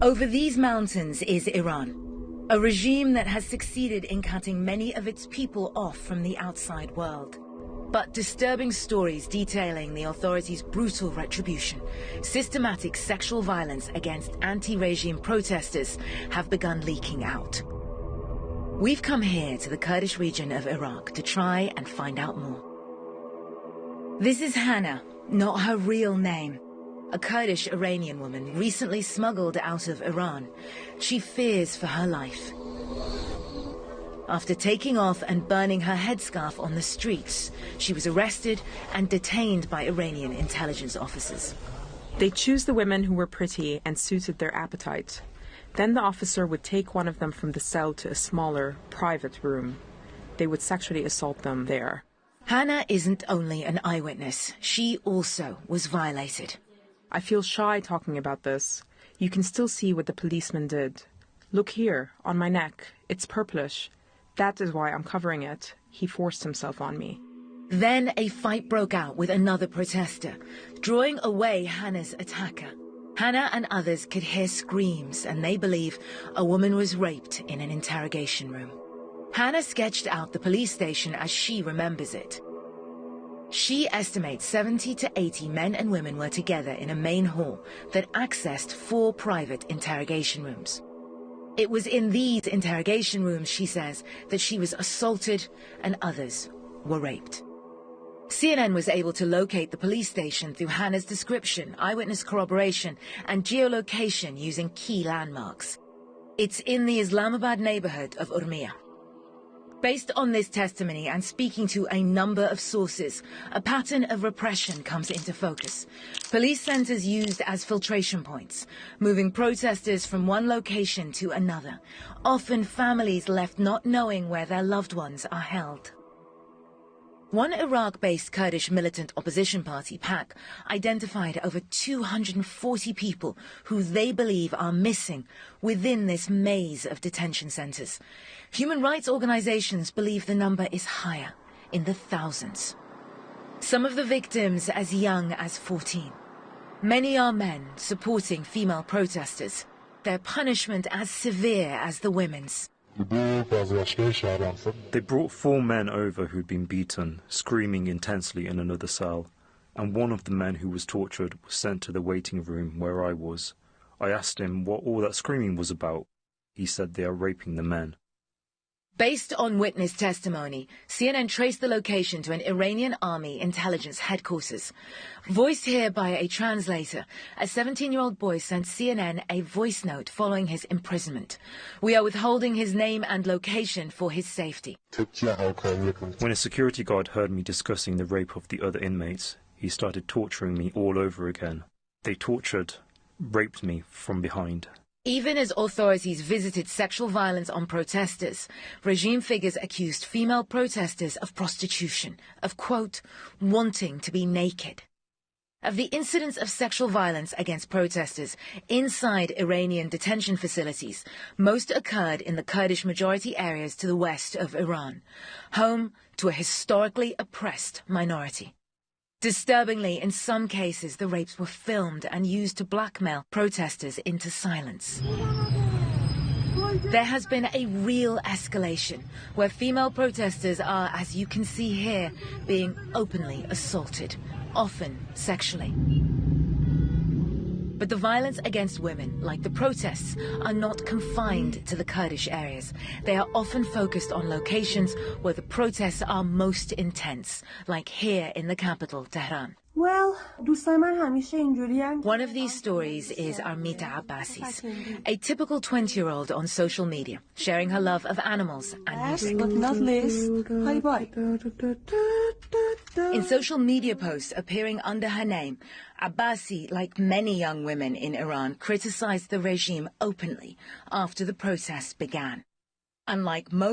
Over these mountains is Iran, a regime that has succeeded in cutting many of its people off from the outside world. But disturbing stories detailing the authorities' brutal retribution, systematic sexual violence against anti-regime protesters have begun leaking out. We've come here to the Kurdish region of Iraq to try and find out more. This is Hannah, not her real name. A Kurdish Iranian woman recently smuggled out of Iran. She fears for her life. After taking off and burning her headscarf on the streets, she was arrested and detained by Iranian intelligence officers. They choose the women who were pretty and suited their appetite. Then the officer would take one of them from the cell to a smaller, private room. They would sexually assault them there. Hannah isn't only an eyewitness, she also was violated. I feel shy talking about this. You can still see what the policeman did. Look here, on my neck. It's purplish. That is why I'm covering it. He forced himself on me. Then a fight broke out with another protester, drawing away Hannah's attacker. Hannah and others could hear screams, and they believe a woman was raped in an interrogation room. Hannah sketched out the police station as she remembers it. She estimates 70 to 80 men and women were together in a main hall that accessed 4 private interrogation rooms. It was in these interrogation rooms, she says, that she was assaulted and others were raped. CNN was able to locate the police station through Hannah's description, eyewitness corroboration, and geolocation using key landmarks. It's in the Islamabad neighborhood of Urmia. Based on this testimony and speaking to a number of sources, a pattern of repression comes into focus. Police centers used as filtration points, moving protesters from one location to another. Often families left not knowing where their loved ones are held. One Iraq-based Kurdish militant opposition party, PAK, identified over 240 people who they believe are missing within this maze of detention centers. Human rights organizations believe the number is higher, in the thousands. Some of the victims as young as 14. Many are men supporting female protesters, their punishment as severe as the women's. They brought 4 men over who'd been beaten, screaming intensely in another cell, and one of the men who was tortured was sent to the waiting room where I was. I asked him what all that screaming was about. He said they are raping the men. Based on witness testimony, CNN traced the location to an Iranian army intelligence headquarters. Voiced here by a translator, a 17-year-old boy sent CNN a voice note following his imprisonment. We are withholding his name and location for his safety. When a security guard heard me discussing the rape of the other inmates, he started torturing me all over again. They tortured, raped me from behind. Even as authorities visited sexual violence on protesters, regime figures accused female protesters of prostitution, of, quote, wanting to be naked. Of the incidents of sexual violence against protesters inside Iranian detention facilities, most occurred in the Kurdish majority areas to the west of Iran, home to a historically oppressed minority. Disturbingly, in some cases, the rapes were filmed and used to blackmail protesters into silence. There has been a real escalation, where female protesters are, as you can see here, being openly assaulted, often sexually. But the violence against women, like the protests, are not confined to the Kurdish areas. They are often focused on locations where the protests are most intense, like here in the capital, Tehran. Well, one of these stories is Armita Abbasi's, a typical 20-year-old on social media, sharing her love of animals and music. Not least, bye-bye. In social media posts appearing under her name, Abbasi, like many young women in Iran, criticized the regime openly after the protests began. Unlike most